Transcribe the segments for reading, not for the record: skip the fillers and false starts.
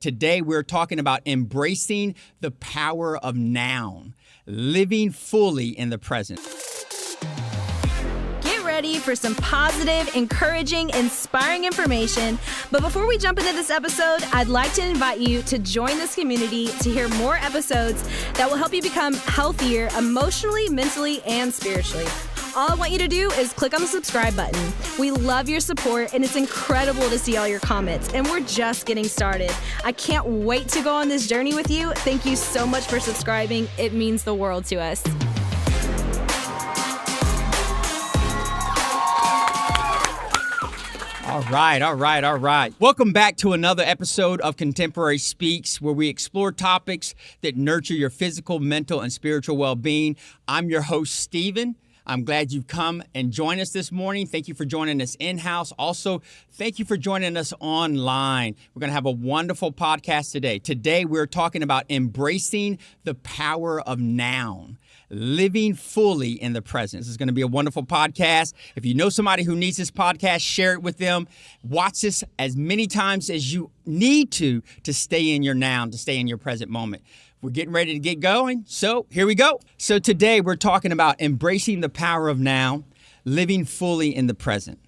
Today, we're talking about embracing the power of now, living fully in the present. Get ready for some positive, encouraging, inspiring information. But before we jump into this episode, I'd like to invite you to join this community to hear more episodes that will help you become healthier emotionally, mentally, and spiritually. All I want you to do is click on the subscribe button. We love your support, and it's incredible to see all your comments, and we're just getting started. I can't wait to go on this journey with you. Thank you so much for subscribing. It means the world to us. All right. Welcome back to another episode of Contemporary Speaks, where we explore topics that nurture your physical, mental, and spiritual well-being. I'm your host, Stephen. I'm glad you've come and joined us this morning. Thank you for joining us in-house. Also, thank you for joining us online. We're going to have a wonderful podcast today. Today, we're talking about embracing the power of now, living fully in the present. This is going to be a wonderful podcast. If you know somebody who needs this podcast, share it with them. Watch this as many times as you need to stay in your now, to stay in your present moment. We're getting ready to get going, so here we go. So today we're talking about embracing the power of now, living fully in the present.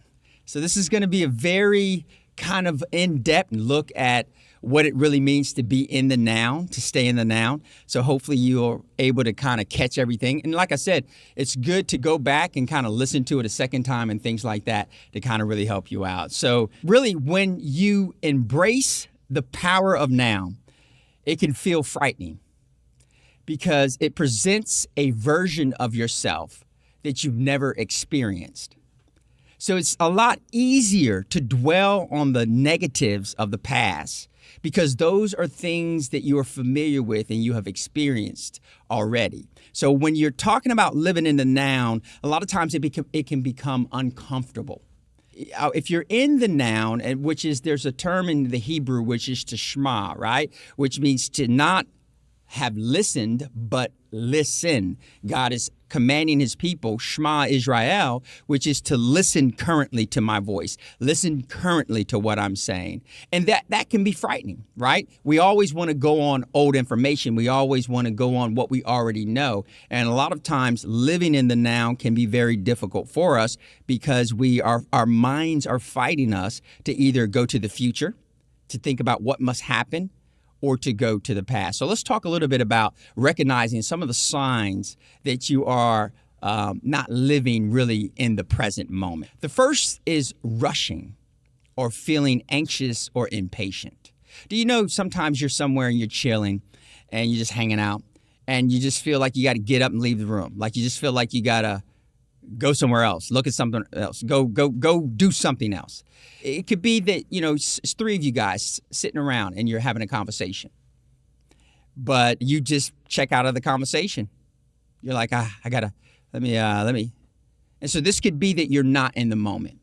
So this is going to be a very kind of in-depth look at what it really means to be in the now, to stay in the now. So hopefully you're able to kind of catch everything. And like I said, it's good to go back and kind of listen to it a second time and things like that to kind of really help you out. So really, when you embrace the power of now, it can feel frightening because it presents a version of yourself that you've never experienced. So it's a lot easier to dwell on the negatives of the past because those are things that you are familiar with and you have experienced already. So when you're talking about living in the now, a lot of times it can become uncomfortable. If you're in the now, and there's a term in the Hebrew, which is to shema, right? Which means to not have listened, but listen. God is commanding his people, Shema Israel, which is to listen currently to my voice. Listen currently to what I'm saying. And that can be frightening, right? We always want to go on old information. We always want to go on what we already know. And a lot of times living in the now can be very difficult for us because our minds are fighting us to either go to the future, to think about what must happen, or to go to the past. So let's talk a little bit about recognizing some of the signs that you are not living really in the present moment. The first is rushing or feeling anxious or impatient. Do you know sometimes you're somewhere and you're chilling and you're just hanging out and you just feel like you got to get up and leave the room? Like you just feel like you got to go somewhere else, look at something else, go do something else. It could be that, it's three of you guys sitting around and you're having a conversation, but you just check out of the conversation. You're like, let me. And so this could be that you're not in the moment,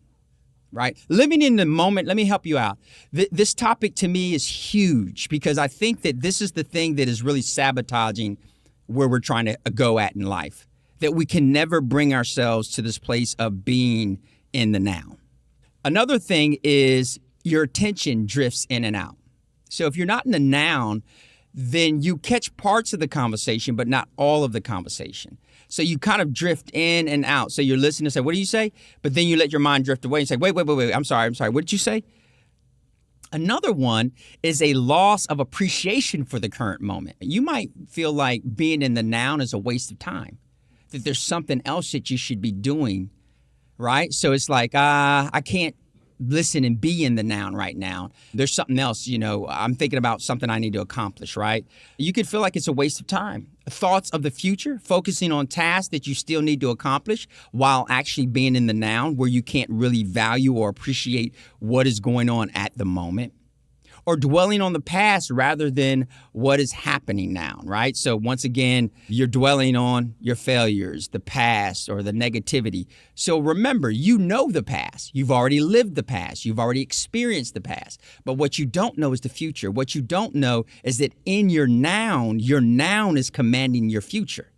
right? Living in the moment, let me help you out. This topic to me is huge because I think that this is the thing that is really sabotaging where we're trying to go at in life. That we can never bring ourselves to this place of being in the now. Another thing is your attention drifts in and out. So if you're not in the now, then you catch parts of the conversation, but not all of the conversation. So you kind of drift in and out. So you're listening and say, what do you say? But then you let your mind drift away and say, wait, I'm sorry. What did you say? Another one is a loss of appreciation for the current moment. You might feel like being in the now is a waste of time. That there's something else that you should be doing, right? So it's like, I can't listen and be in the now right now. There's something else, I'm thinking about something I need to accomplish, right? You could feel like it's a waste of time. Thoughts of the future, focusing on tasks that you still need to accomplish while actually being in the now where you can't really value or appreciate what is going on at the moment. Or dwelling on the past rather than what is happening now, right? So once again, you're dwelling on your failures, the past, or the negativity. So remember, you know the past. You've already lived the past. You've already experienced the past. But what you don't know is the future. What you don't know is that in your noun is commanding your future.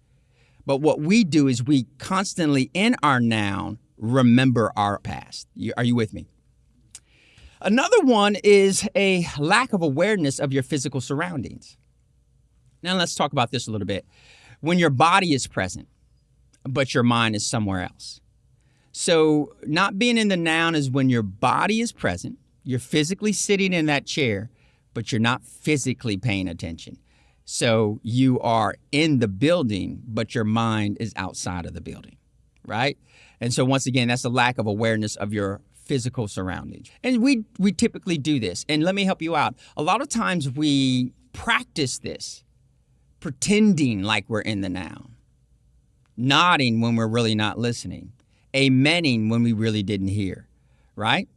But what we do is we constantly, in our noun, remember our past. Are you with me? Another one is a lack of awareness of your physical surroundings. Now let's talk about this a little bit. When your body is present, but your mind is somewhere else. So not being in the now is when your body is present, you're physically sitting in that chair, but you're not physically paying attention. So you are in the building, but your mind is outside of the building, right? And so once again, that's a lack of awareness of your physical surroundings. And we typically do this. And let me help you out. A lot of times we practice this, pretending like we're in the now, nodding when we're really not listening, amening when we really didn't hear, right?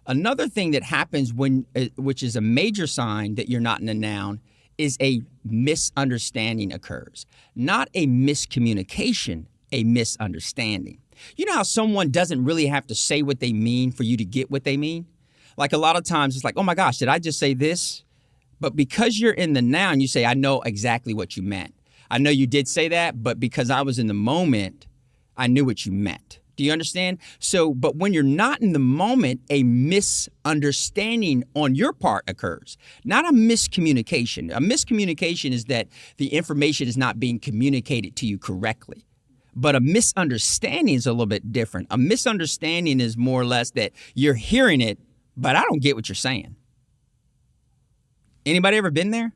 Another thing that happens which is a major sign that you're not in the now, is a misunderstanding occurs. Not a miscommunication, a misunderstanding. You know how someone doesn't really have to say what they mean for you to get what they mean? Like a lot of times it's like, oh my gosh, did I just say this? But because you're in the now and you say, I know exactly what you meant. I know you did say that, but because I was in the moment, I knew what you meant. Do you understand? So, but when you're not in the moment, a misunderstanding on your part occurs, not a miscommunication. A miscommunication is that the information is not being communicated to you correctly. But a misunderstanding is a little bit different. A misunderstanding is more or less that you're hearing it, but I don't get what you're saying. Anybody ever been there?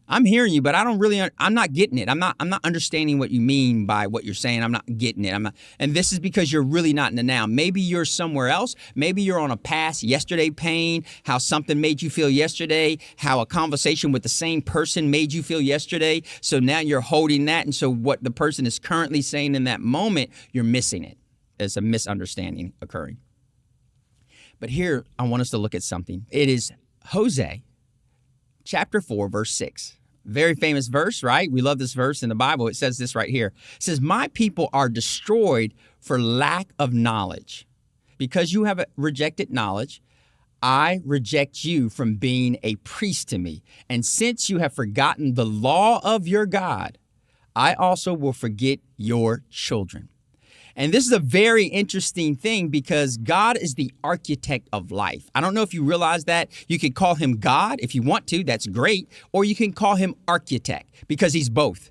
I'm hearing you, but I'm not getting it. I'm not understanding what you mean by what you're saying. I'm not getting it. And this is because you're really not in the now. Maybe you're somewhere else. Maybe you're on a past yesterday pain, how something made you feel yesterday, how a conversation with the same person made you feel yesterday. So now you're holding that. And so what the person is currently saying in that moment, you're missing it. There's a misunderstanding occurring. But here, I want us to look at something. It is Hosea chapter 4, verse 6. Very famous verse, right? We love this verse in the Bible. It says this right here. It says, my people are destroyed for lack of knowledge. Because you have rejected knowledge, I reject you from being a priest to me. And since you have forgotten the law of your God, I also will forget your children. And this is a very interesting thing because God is the architect of life. I don't know if you realize that. You can call him God if you want to. That's great. Or you can call him architect because he's both.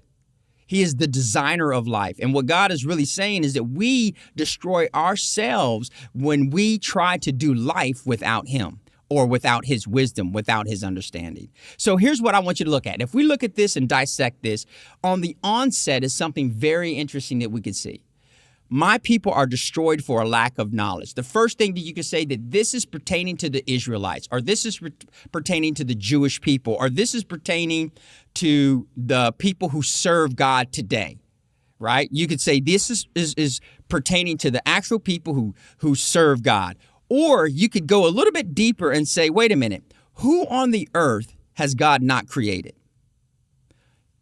He is the designer of life. And what God is really saying is that we destroy ourselves when we try to do life without him or without his wisdom, without his understanding. So here's what I want you to look at. If we look at this and dissect this, on the onset is something very interesting that we could see. My people are destroyed for a lack of knowledge. The first thing that you can say that this is pertaining to the Israelites, or this is pertaining to the Jewish people, or this is pertaining to the people who serve God today, right? You could say this is pertaining to the actual people who serve God. Or you could go a little bit deeper and say, wait a minute, who on the earth has God not created?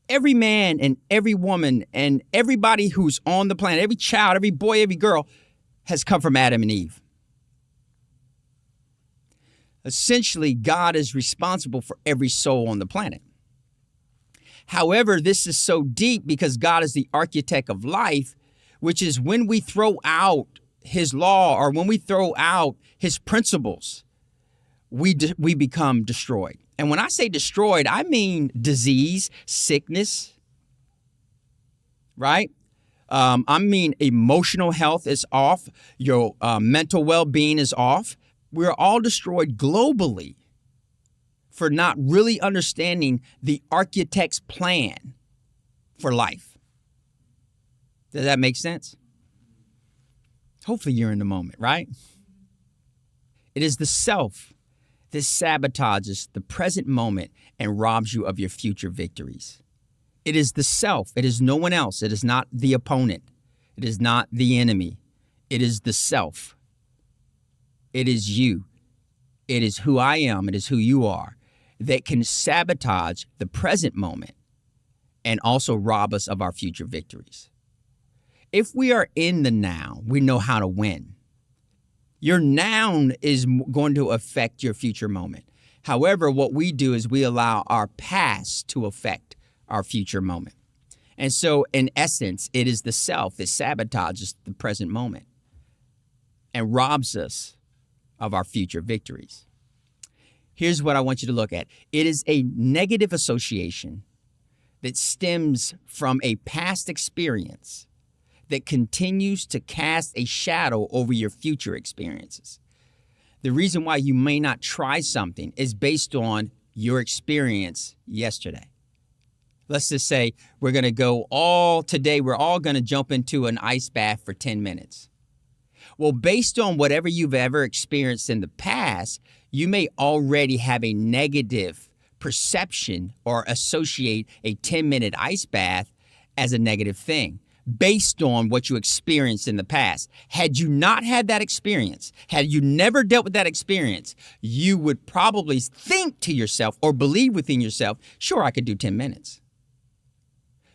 Every man and every woman and everybody who's on the planet, every child, every boy, every girl has come from Adam and Eve. Essentially, God is responsible for every soul on the planet. However, this is so deep because God is the architect of life, which is when we throw out his law or when we throw out his principles, we become destroyed. And when I say destroyed, I mean disease, sickness, right? I mean emotional health is off. Your mental well-being is off. We're all destroyed globally for not really understanding the architect's plan for life. Does that make sense? Hopefully you're in the moment, right? It is the self that sabotages the present moment and robs you of your future victories. It is the self. It is no one else. It is not the opponent. It is not the enemy. It is the self. It is you. It is who I am. It is who you are that can sabotage the present moment and also rob us of our future victories. If we are in the now, we know how to win. Your now is going to affect your future moment. However, what we do is we allow our past to affect our future moment. And so, in essence, it is the self that sabotages the present moment and robs us of our future victories. Here's what I want you to look at. It is a negative association that stems from a past experience that continues to cast a shadow over your future experiences. The reason why you may not try something is based on your experience yesterday. Let's just say we're going to we're all going to jump into an ice bath for 10 minutes. Well, based on whatever you've ever experienced in the past, you may already have a negative perception or associate a 10-minute ice bath as a negative thing based on what you experienced in the past. Had you not had that experience, had you never dealt with that experience, you would probably think to yourself or believe within yourself, sure, I could do 10 minutes.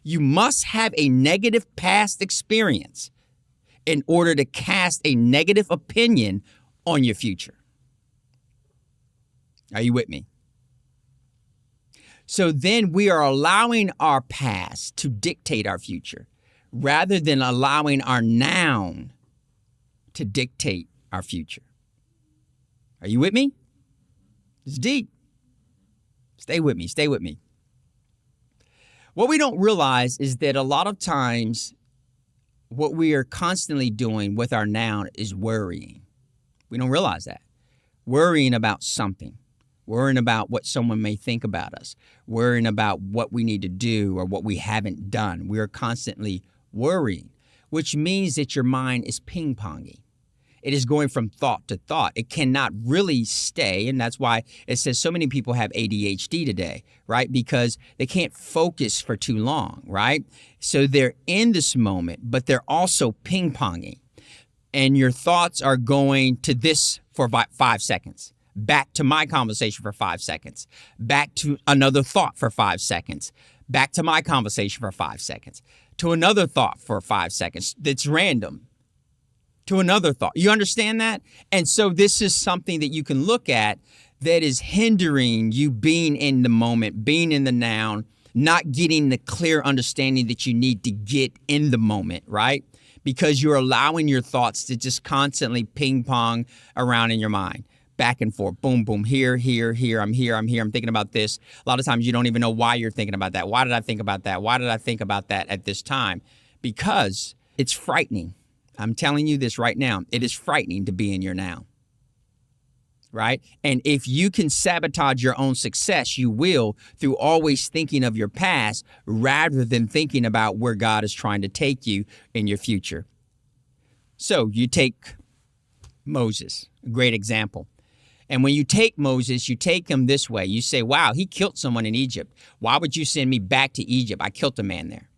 You must have a negative past experience in order to cast a negative opinion on your future. Are you with me? So then we are allowing our past to dictate our future rather than allowing our now to dictate our future. Are you with me? It's deep. Stay with me. Stay with me. What we don't realize is that a lot of times what we are constantly doing with our now is worrying. We don't realize that. Worrying about something. Worrying about what someone may think about us. Worrying about what we need to do or what we haven't done. We are constantly worrying, which means that your mind is ping-ponging. It is going from thought to thought. It cannot really stay, and that's why it says so many people have ADHD today, right? Because they can't focus for too long, right? So they're in this moment, but they're also ping-ponging. And your thoughts are going to this for about 5 seconds, back to my conversation for 5 seconds, back to another thought for 5 seconds, back to my conversation for 5 seconds, to another thought for 5 seconds that's random, to another thought. You understand that? And so this is something that you can look at that is hindering you being in the moment, being in the now, not getting the clear understanding that you need to get in the moment, right? Because you're allowing your thoughts to just constantly ping pong around in your mind. Back and forth, boom, boom, here, I'm thinking about this. A lot of times you don't even know why you're thinking about that. Why did I think about that? Why did I think about that at this time? Because it's frightening. I'm telling you this right now. It is frightening to be in your now, right? And if you can sabotage your own success, you will through always thinking of your past rather than thinking about where God is trying to take you in your future. So you take Moses, a great example. And when you take Moses, you take him this way. You say, wow, he killed someone in Egypt. Why would you send me back to Egypt? I killed a man there.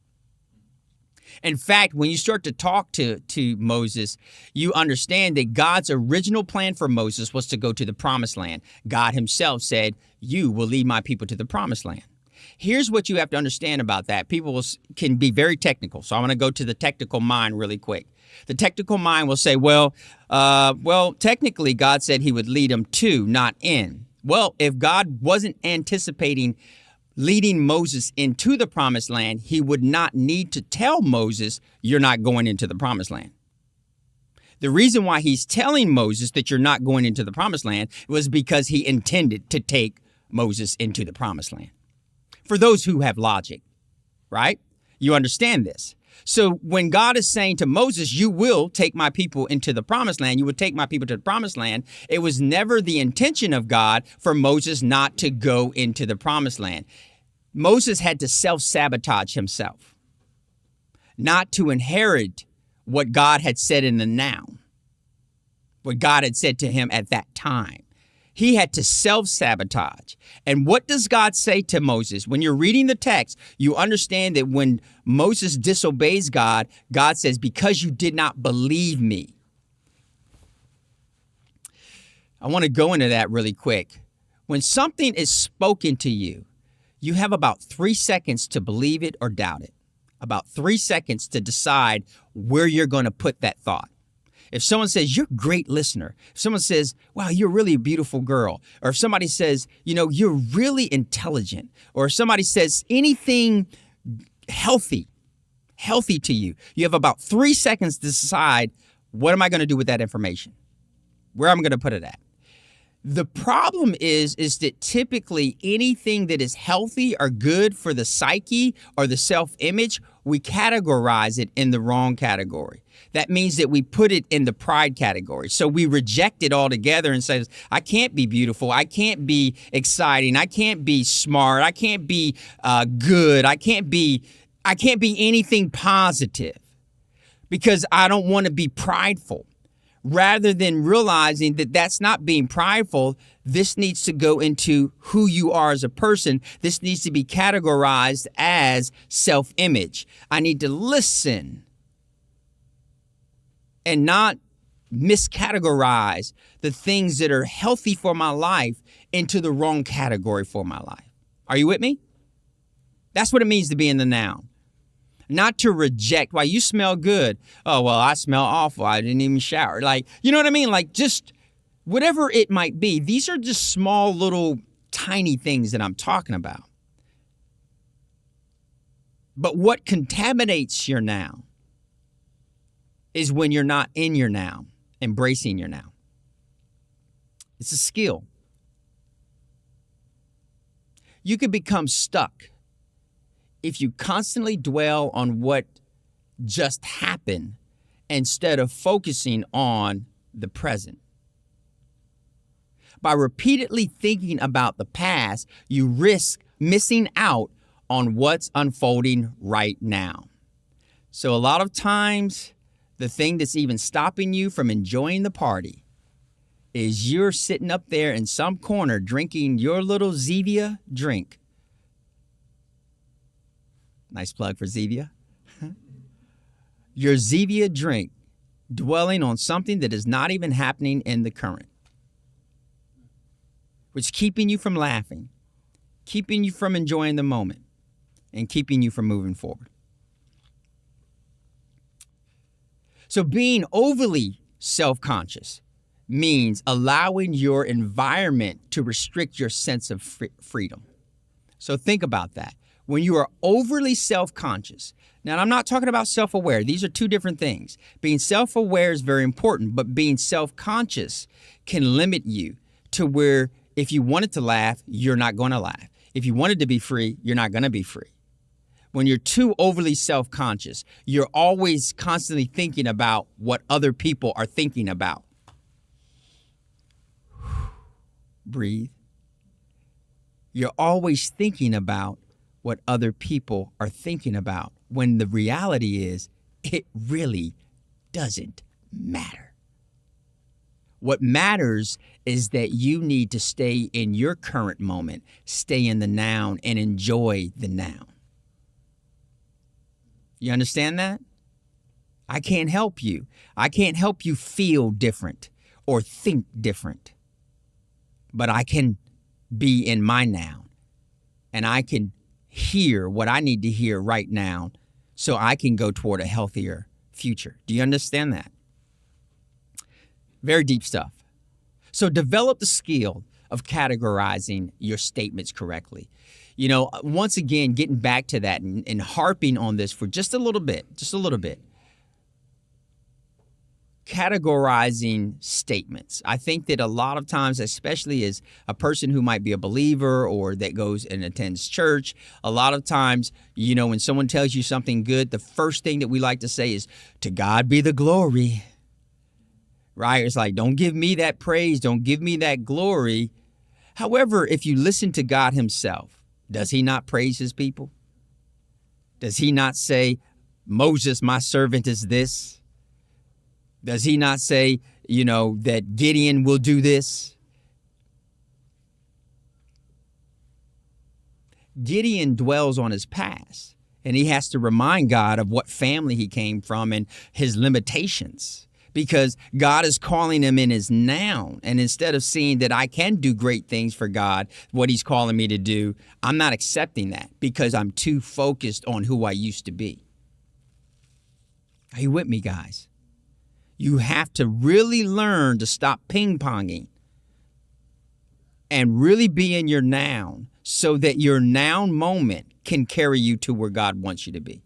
In fact, when you start to talk to Moses, you understand that God's original plan for Moses was to go to the promised land. God himself said, you will lead my people to the promised land. Here's what you have to understand about that. People can be very technical. So I want to go to the technical mind really quick. The technical mind will say, well, technically God said he would lead them to, not in. Well, if God wasn't anticipating leading Moses into the promised land, he would not need to tell Moses, you're not going into the promised land. The reason why he's telling Moses that you're not going into the promised land was because he intended to take Moses into the promised land. For those who have logic, right? You understand this. So when God is saying to Moses, you will take my people into the promised land, you will take my people to the promised land, it was never the intention of God for Moses not to go into the promised land. Moses had to self-sabotage himself, not to inherit what God had said in the now, what God had said to him at that time. He had to self-sabotage. And what does God say to Moses? When you're reading the text, you understand that when Moses disobeys God, God says, because you did not believe me. I want to go into that really quick. When something is spoken to you, you have about 3 seconds to believe it or doubt it. About 3 seconds to decide where you're going to put that thought. If someone says, you're a great listener, if someone says, wow, you're really a beautiful girl, or if somebody says, you're really intelligent, or if somebody says anything healthy to you, you have about 3 seconds to decide, what am I going to do with that information? where I'm going to put it at. The problem is that typically anything that is healthy or good for the psyche or the self-image, we categorize it in the wrong category. That means that we put it in the pride category. So we reject it altogether and say, I can't be beautiful. I can't be exciting. I can't be smart. I can't be good. I can't be anything positive because I don't want to be prideful. Rather than realizing that that's not being prideful, this needs to go into who you are as a person. This needs to be categorized as self-image. I need to listen and not miscategorize the things that are healthy for my life into the wrong category for my life. Are you with me? That's what it means to be in the now. Not to reject, why you smell good. Oh, well, I smell awful. I didn't even shower. Like, you know what I mean? Like just whatever it might be. These are just small little tiny things that I'm talking about. But what contaminates your now is when you're not in your now, embracing your now. It's a skill. You could become stuck if you constantly dwell on what just happened instead of focusing on the present. By repeatedly thinking about the past, you risk missing out on what's unfolding right now. So a lot of times, the thing that's even stopping you from enjoying the party is you're sitting up there in some corner drinking your little Zevia drink. Nice plug for Zevia. Your Zevia drink, dwelling on something that is not even happening in the current, which is keeping you from laughing, keeping you from enjoying the moment, and keeping you from moving forward. So being overly self-conscious means allowing your environment to restrict your sense of freedom. So think about that. When you are overly self-conscious, now I'm not talking about self-aware. These are two different things. Being self-aware is very important, but being self-conscious can limit you to where if you wanted to laugh, you're not going to laugh. If you wanted to be free, you're not going to be free. When you're too overly self-conscious, you're always constantly thinking about what other people are thinking about. Breathe. You're always thinking about what other people are thinking about, when the reality is it really doesn't matter. What matters is that you need to stay in your current moment, stay in the now, and enjoy the now. You understand that? I can't help you. I can't help you feel different or think different. But I can be in my now, and I can hear what I need to hear right now so I can go toward a healthier future. Do you understand that? Very deep stuff. So develop the skill of categorizing your statements correctly. You know, once again, getting back to that and harping on this for just a little bit. Categorizing statements. I think that a lot of times, especially as a person who might be a believer or that goes and attends church, a lot of times, you know, when someone tells you something good, the first thing that we like to say is, "To God be the glory." Right? It's like, don't give me that praise. Don't give me that glory. However, if you listen to God himself, does he not praise his people? Does he not say, "Moses, my servant, is this"? Does he not say, you know, that Gideon will do this? Gideon dwells on his past, and he has to remind God of what family he came from and his limitations, because God is calling him in his now. And instead of seeing that I can do great things for God, what he's calling me to do, I'm not accepting that because I'm too focused on who I used to be. Are you with me, guys? You have to really learn to stop ping-ponging and really be in your now so that your now moment can carry you to where God wants you to be.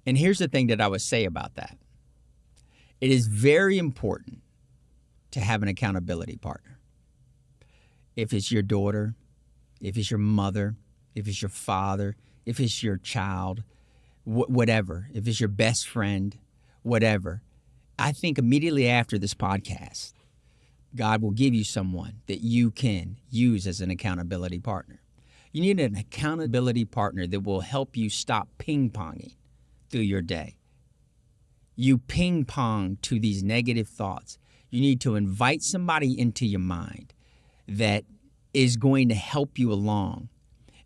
And here's the thing that I would say about that. It is very important to have an accountability partner. If it's your daughter, if it's your mother, if it's your father, if it's your child, whatever, if it's your best friend, whatever, I think immediately after this podcast, God will give you someone that you can use as an accountability partner. You need an accountability partner that will help you stop ping-ponging through your day. You ping-pong to these negative thoughts. You need to invite somebody into your mind that is going to help you along.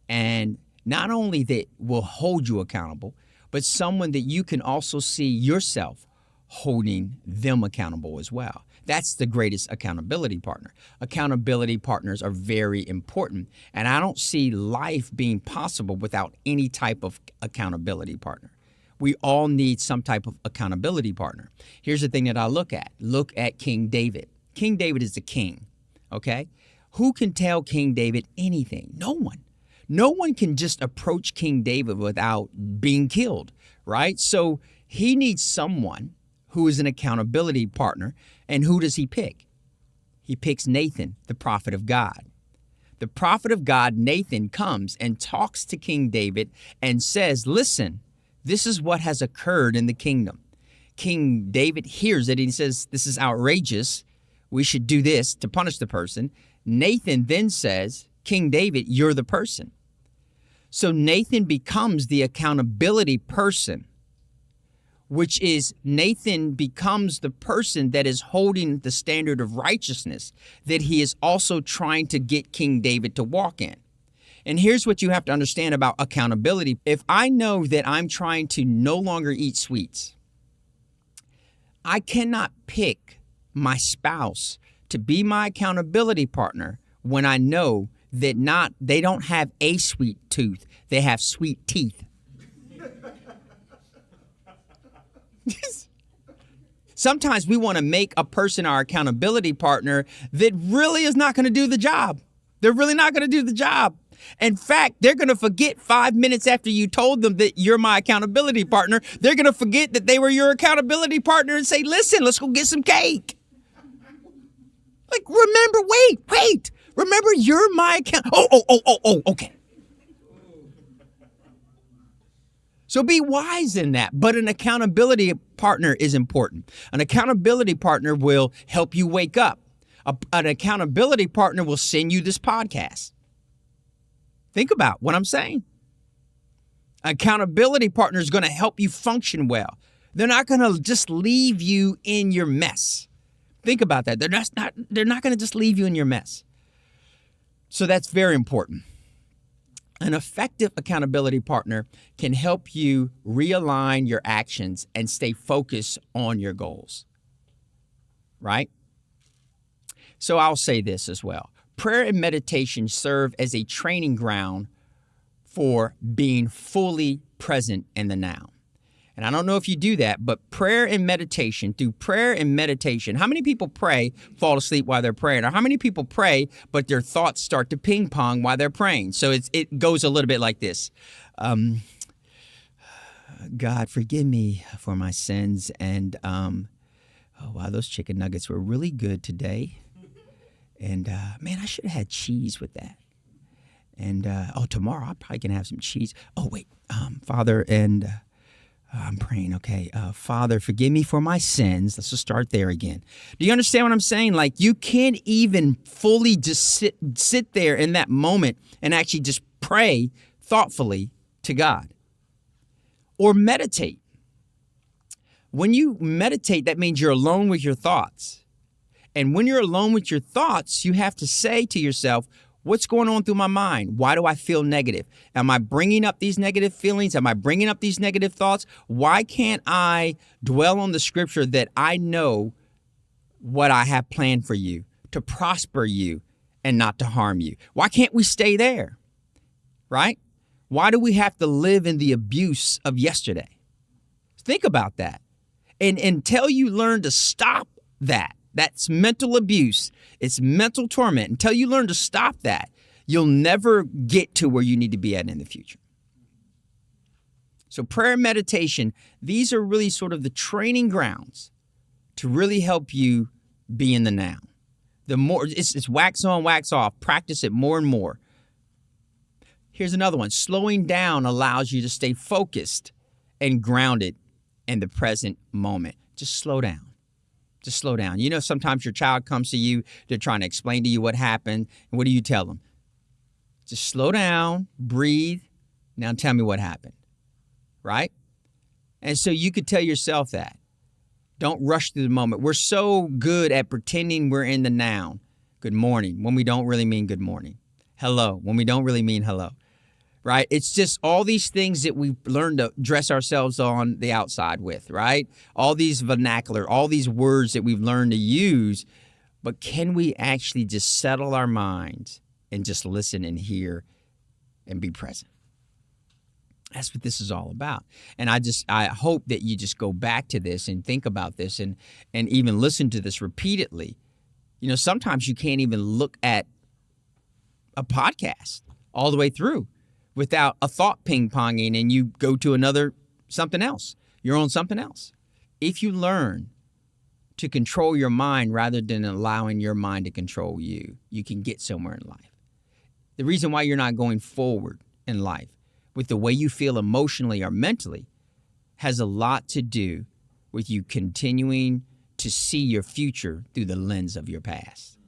And not only that will hold you accountable, but someone that you can also see yourself holding them accountable as well. That's the greatest accountability partner. Accountability partners are very important. And I don't see life being possible without any type of accountability partner. We all need some type of accountability partner. Here's the thing that I look at. Look at King David. King David is the king, okay? Who can tell King David anything? No one. No one can just approach King David without being killed, right? So he needs someone who is an accountability partner. And who does he pick? He picks Nathan, the prophet of God. The prophet of God, Nathan, comes and talks to King David and says, listen, this is what has occurred in the kingdom. King David hears it and he says, this is outrageous. We should do this to punish the person. Nathan then says, King David, you're the person. So Nathan becomes the accountability person, which is Nathan becomes the person that is holding the standard of righteousness that he is also trying to get King David to walk in. And here's what you have to understand about accountability. If I know that I'm trying to no longer eat sweets, I cannot pick my spouse to be my accountability partner when I know that they don't have a sweet tooth, they have sweet teeth. Sometimes we want to make a person our accountability partner that really is not going to do the job. They're really not going to do the job. In fact, they're going to forget 5 minutes after you told them that you're my accountability partner. They're going to forget that they were your accountability partner and say, listen, let's go get some cake. Like, remember, wait. Remember, you're my account. Oh, okay. So be wise in that. But an accountability partner is important. An accountability partner will help you wake up. An accountability partner will send you this podcast. Think about what I'm saying. Accountability partner is going to help you function well. They're not going to just leave you in your mess. Think about that. They're not going to just leave you in your mess. So that's very important. An effective accountability partner can help you realign your actions and stay focused on your goals. Right? So I'll say this as well. Prayer and meditation serve as a training ground for being fully present in the now. And I don't know if you do that, but prayer and meditation, through prayer and meditation, how many people pray, fall asleep while they're praying? Or how many people pray, but their thoughts start to ping pong while they're praying? So it goes a little bit like this. God, forgive me for my sins. And, oh, wow, those chicken nuggets were really good today. And, man, I should have had cheese with that. And, tomorrow I probably can have some cheese. Oh, wait, Father, and... I'm praying, okay. Father, forgive me for my sins. Let's just start there again. Do you understand what I'm saying? Like, you can't even fully just sit there in that moment and actually just pray thoughtfully to God. Or meditate. When you meditate, that means you're alone with your thoughts. And when you're alone with your thoughts, you have to say to yourself, what's going on through my mind? Why do I feel negative? Am I bringing up these negative feelings? Am I bringing up these negative thoughts? Why can't I dwell on the scripture that I know what I have planned for you, to prosper you and not to harm you? Why can't we stay there? Right? Why do we have to live in the abuse of yesterday? Think about that. And until you learn to stop that, that's mental abuse. It's mental torment. Until you learn to stop that, you'll never get to where you need to be at in the future. So prayer and meditation, these are really sort of the training grounds to really help you be in the now. The more it's wax on, wax off. Practice it more and more. Here's another one. Slowing down allows you to stay focused and grounded in the present moment. Just slow down. Just slow down. You know, sometimes your child comes to you, they're trying to explain to you what happened. And what do you tell them? Just slow down, breathe. Now tell me what happened. Right? And so you could tell yourself that. Don't rush through the moment. We're so good at pretending we're in the now. Good morning, when we don't really mean good morning. Hello, when we don't really mean hello. Right? It's just all these things that we've learned to dress ourselves on the outside with, right? All these vernacular, all these words that we've learned to use. But can we actually just settle our minds and just listen and hear and be present? That's what this is all about. And I hope that you just go back to this and think about this and even listen to this repeatedly. You know, sometimes you can't even look at a podcast all the way through without a thought ping-ponging and you go to something else. You're on something else. If you learn to control your mind rather than allowing your mind to control you, you can get somewhere in life. The reason why you're not going forward in life with the way you feel emotionally or mentally has a lot to do with you continuing to see your future through the lens of your past.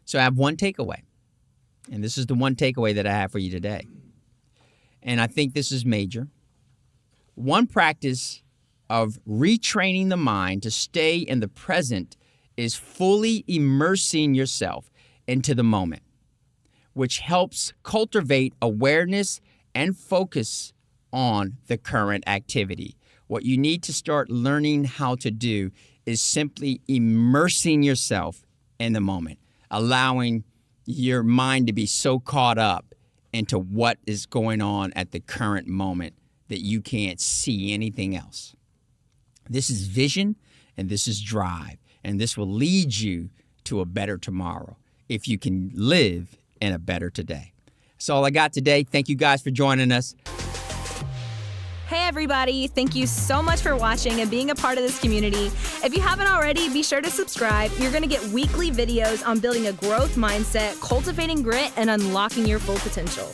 So I have one takeaway, and this is the one takeaway that I have for you today. And I think this is major. One practice of retraining the mind to stay in the present is fully immersing yourself into the moment, which helps cultivate awareness and focus on the current activity. What you need to start learning how to do is simply immersing yourself in the moment, allowing your mind to be so caught up into what is going on at the current moment that you can't see anything else. This is vision and this is drive, and this will lead you to a better tomorrow if you can live in a better today. That's all I got today. Thank you guys for joining us. Hey everybody, thank you so much for watching and being a part of this community. If you haven't already, be sure to subscribe. You're going to get weekly videos on building a growth mindset, cultivating grit, and unlocking your full potential.